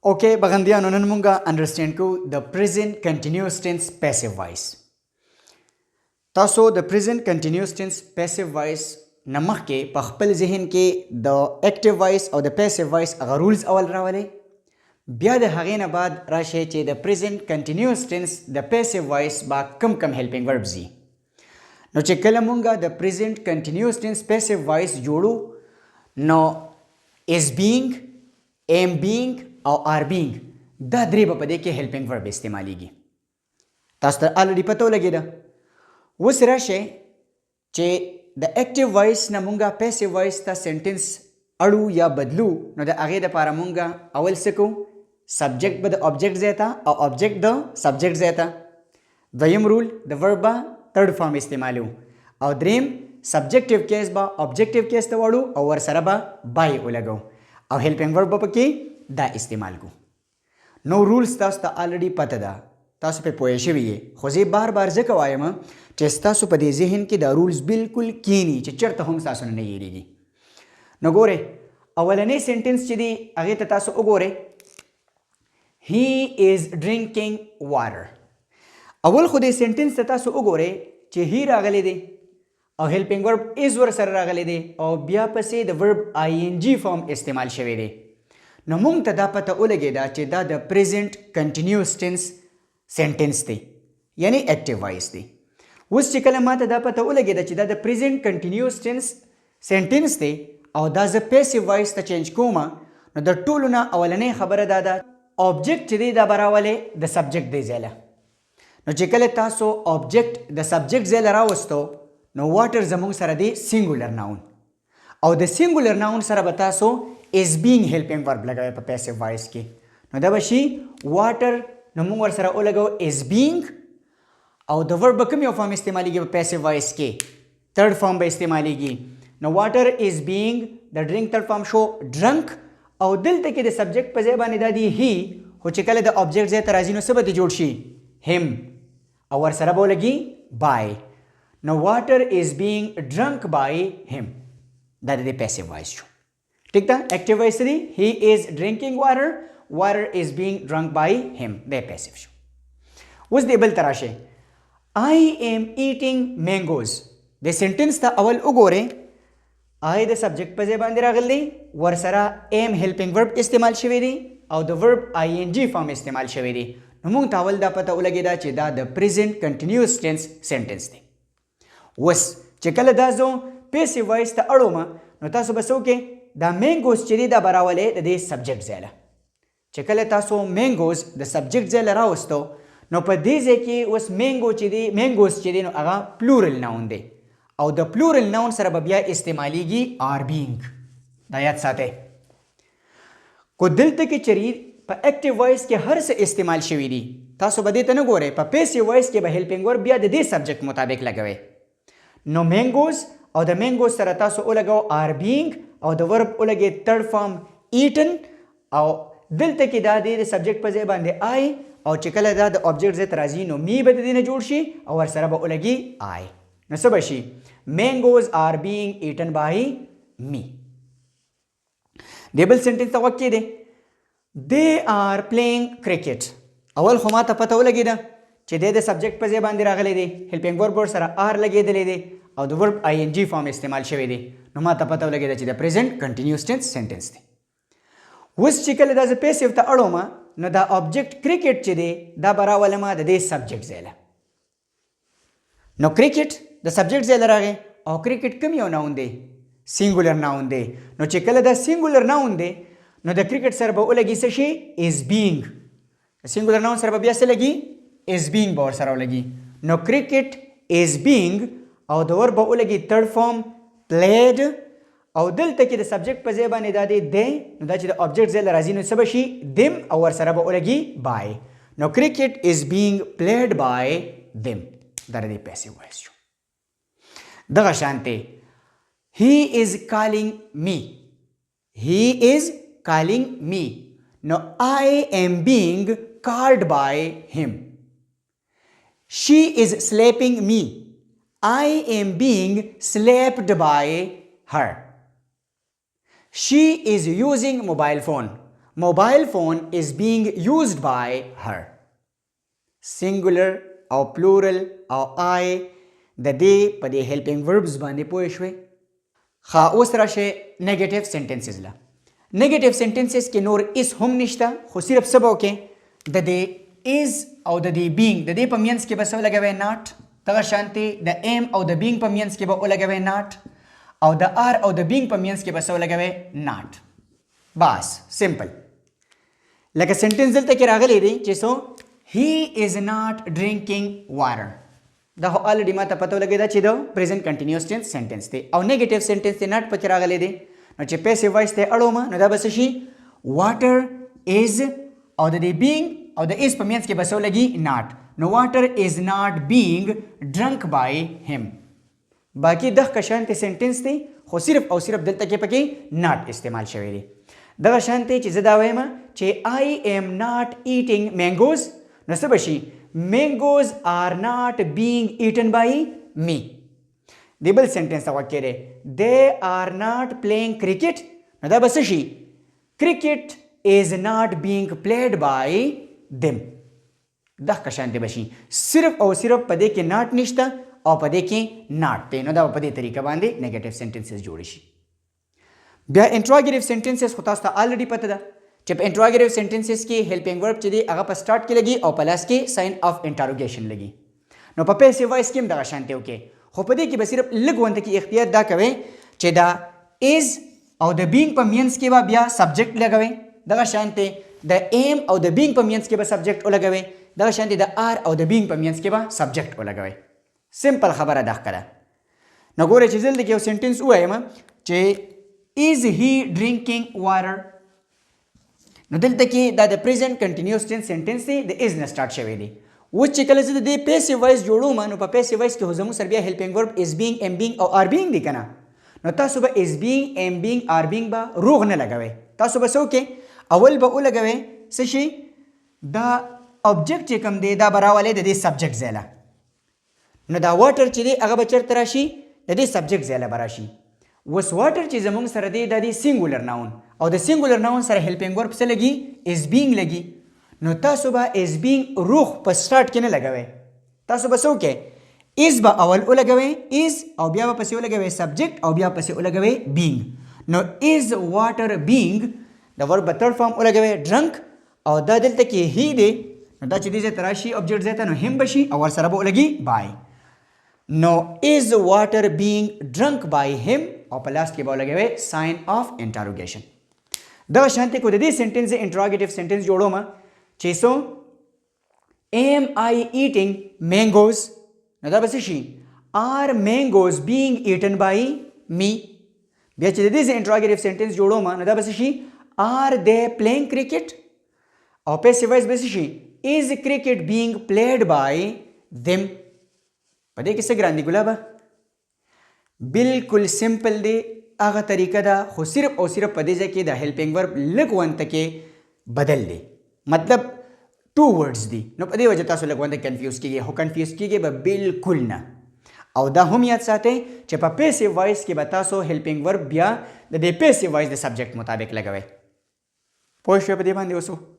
Okay, bagandiyan nung munga understand ko the present continuous tense passive voice. تاسو د present continuous tense passive voice نمخ کې په خپل ذهن کې د active voice او د passive voice هغه rules اول راولئ. بیا د هغې نه بعد راشئ چې د present continuous tense د passive voice با کم helping verbs دي. نو چې کله مونږه د present continuous tense passive voice جوړو نو is being, am being او are being دا درې به په دې کې helping verb استعمالیږي. تاسو ته already پته ولګېده. اوس راشئ چې د active voice نه مونږه passive voice ته sentence اړو یا بدلو نو د هغې دپاره مونږه اول څه کوو؟ subject به د object ځای ته او object د subject ځای ته. دویم رول د verb به third form استعمالو او دریم subjective case به objective case ته وړو او ورسره به by ولګو او helping verb به پکې دا استعمال کو. نو رولز تاسو ته already پته ده، تاسو په پوه شوي یې، خو زه بار بار ځکه وایم چې ستاسو په دې ذهن کې دا رولز بالکل کینی چې چېرته هم ستاسو نه هېرېږي. نو ګورئ اولنی سینټنس چې دی هغې ته تاسو وګورئ he is drinking water. اول خو دې سینټنس ته تاسو وګورئ چې he راغلی دی او helping verb is ورسره راغلی دی او بیا پسې د verb ing فارم استعمال شوی دی. نو موږ ته دا پته ولګېده چې دا د present continuous tense sentence دی یعنی active voice دی. اوس چې کله ماته دا پته ولګېده چې دا د present continuous tense sentence دی او دا زه passive voice ته چینج کوم نو د ټولو نه اولنۍ خبره دا ده object چې دی دا به راولې د subject دی ځای له. نو چې کله تاسو object د subject ځای له راوستو نو water زموږ سره دی singular noun او د singular noun سره به تاسو is being helping verb لګوئ په passive voice کې. نو دا به شي water نو موږ ورسره ولګو is being او د verb به کوم یو فارم استعمالیږي په passive voice کې؟ third form به استعمالیږي. نو water is being د drink third form شو drunk او دلته کې د subject په ځای باندې دا دی he خو چې کله د object ځای ته راځي نو څه به جوړ شي؟ him او ورسره به ولګي by. نو water is being drunk by him دا د passive voice شو. ٹھیک ده؟ active voice دی he is drinking water, water is being drunk by him دا passive شو. اوس دی بل تراشه I am eating mangoes. د sentence ته اول وګورئ I د subject په ځای باندې راغلی ورسره am helping verb استعمال شوی دی او د verb ing فارم استعمال شوی دی. نو موږ ته اول دا پته ولګېده چې دا د present continuous tense sentence دی. اوس چې کله دا زه passive voice ته اړوم نو تاسو به څه وکړئ دا mangoes چې دی دا به راولئ د دې subject ځای له. چې کله تاسو mangoes د subject ځای له راوستو نو په دې ځای کې اوس mangoes چې دی نو هغه plural noun دی او د plural noun سره به بیا استعمالیږي are being. دا یاد ساتئ. کو دلته کې چېرې په active voice کې هر څه استعمال شوي دي تاسو به دې ته نه ګورئ. په passive voice کې به helping verb بیا د دې subject مطابق لګوئ. نو mangoes او د mangoes سره تاسو ولګو are being او د verb ولګي third form eaten او دلته کې دا د subject په ځای باندې I او چې کله دا د object ځای ته راځي نو me به د دې نه جوړ شي او ورسره به ولګي I. نو څه به شي؟ mangoes are being eaten by me. د بل sentence ته غوږ کېدئ they are playing cricket. اول خو ما ته پته ولګېده چې د subject په ځای باندې راغلی دی helping verb ورسره are لګېدلی دی او د verb ing فارم استعمال شوی دی. نو ما ته پته ولګېده چې د present continuous tense sentence دی. اوس چې کله دا زه passive ته اړوم نو دا object cricket چې دی دا به راولم د دې subject ځای له. نو cricket د subject ځای له راغی او cricket کوم یو noun دی؟ singular noun دی. نو چې کله دا singular noun دی نو د cricket سره به ولګي څه شي؟ is being. singular noun سره به بیا څه لګي؟ is being به ورسره ولګي. نو cricket is being او د verb به ولګي third form played او دلته کې د subject په ځای باندې دا دی they نو دا چې د object ځای له راځي نو څه به شي؟ them او ورسره به ولګي by. نو cricket is being played by them دا د passive voice شو. دغه شانتې he is calling me. he is calling me نو I am being called by him. she is slapping me. I am being slapped by her. She is using mobile phone. mobile phone is being used by her. singular او plural او I د دې په دې helping verbs باندې پوه شوي. ښه اوس راشه نیگیټیو سنټنسز له. نیگیټیو سنټنسز کې نور اس هم نشته خو صرف څه به وکړې د دې is او د دې being د دې په منځ کې به څه ولګوئ not. دغه شانتې د am او د being په منځ کې به ولګوئ not او د are او د being په منځ کې به څه ولګوئ not. بس سمپل. لکه سنټنس دلته کې راغلی دی چې څو he is not drinking water. دا خو already ما ته پته ولګېده چې د present continuous tense sentence دی او negative sentence دی not پکې راغلی دی. نو چې passive voice ته اړوم نو دا به څه شي water is او د دې being او د is په منځ کې به څه ولګي not. نو water is not being drunk by him. باقي دغه شانتې سنټنس دی خو صرف او صرف دلته کې پکې not استعمال شوی دی. دغه شانتې چې زه دا وایم چې I am not eating mangoes نو څه به شي mangoes are not being eaten by me. دی بل سنټنس ته غوږ کېږدئ they are not playing cricket نو دا به څه شي cricket is not being played by them. دغه شانتې به شي صرف او صرف په دې کې not نشته او په دې کې not دی. نو دا په دې طریقه باندې نیگیټیو سنټنسز جوړ شي. بیا انټراګیټیو سنټنسز خو تاسو ته الریډي پته ده چې په انټراګیټیو سنټنسز کې هیلپینګ ورب چې دی هغه په سٹارټ کې لګي او په لاس کې ساين اف انټروګیشن لګي. نو په پیسیو وایس کې هم دغه شانتې وکړي خو په دې کې به صرف لږ غونډه کې اختیار دا کوي چې دا is او د being په مینس کې به بیا سبجیکټ لګوي. دغه شانتې د am او د being په مینس کې به سبجیکټ ولګوي. دغه شانتې د are او د being په مینس کې به سبجیکټ ولګوي. سمپل خبره ده ښکاره. نو ګوره چې زه دلته کې یو سنټنس ووایم چې is he drinking water نو دلته کې دا د present continuous tense sentence دی د is نه سٹارټ شوی دی. اوس چې کله زه د دې پیسیو وایس جوړوم نو په پیسیو وایس کې خو زموږ سره بیا هیلپینګ ورب is being am being او are being دی که نه. نو تاسو به is being am being are being به روغ نه لګوئ. تاسو به څه وکړئ اول به ولګوئ څه شي دا object چې کوم دی دا به راولئ د دې سبجیکټ ځای له. نو دا واټر چې دی هغه به چېرته راشي د دې سبجیکټ ځای له به راشي. اوس واټر چې زموږ سره دی دا دی سینګولر ناون او د سینګولر ناون سره هیلپینګ ورب څه لګي is being لګي. نو تاسو به is being روغ په سٹارټ کې نه لګوئ. تاسو به څه وکړئ is به اول ولګوئ is او بیا به پسې ولګوئ سبجیکټ او بیا پسې ولګوئ being. نو is water being د ورب به تھرډ فارم ولګوئ drunk او دا دلته کې he دی نو دا چې دې ځای ته راشي object ځای ته نو هم به شي او ورسره به ولګي by. نو is water being drunk by him او په لاس کې به ولګوئ sign of interrogation. دغه شانتې کو د دې سنټنس انټراګیټیو سنټنس جوړوم چې څو am I eating mangoes نو دا به څه شي are mangoes being eaten by me. بیا چې د دې انټراګیټیو سنټنس جوړوم نو دا به څه شي are they playing cricket او پیسیو وایس به څه شي is cricket being played by them. په دې کې څه ګران دي ګلابه بالکل سمپل دی هغه طریقه ده خو صرف او صرف په دې ځای کې د هیلپینګ ورب لږ ونته کې بدل دی مطلب ټو ورډز دي. نو په دې وجه تاسو لږ ونته کنفیوز کیږئ خو کنفیوز کیږئ به بالکل نه. او دا هم یاد ساتئ چې په پیسیو وایس کې به تاسو هیلپینګ ورب بیا د دې پیسیو وایس د سبجیکټ مطابق لګوئ. پوه شوئ په دې باندې اوس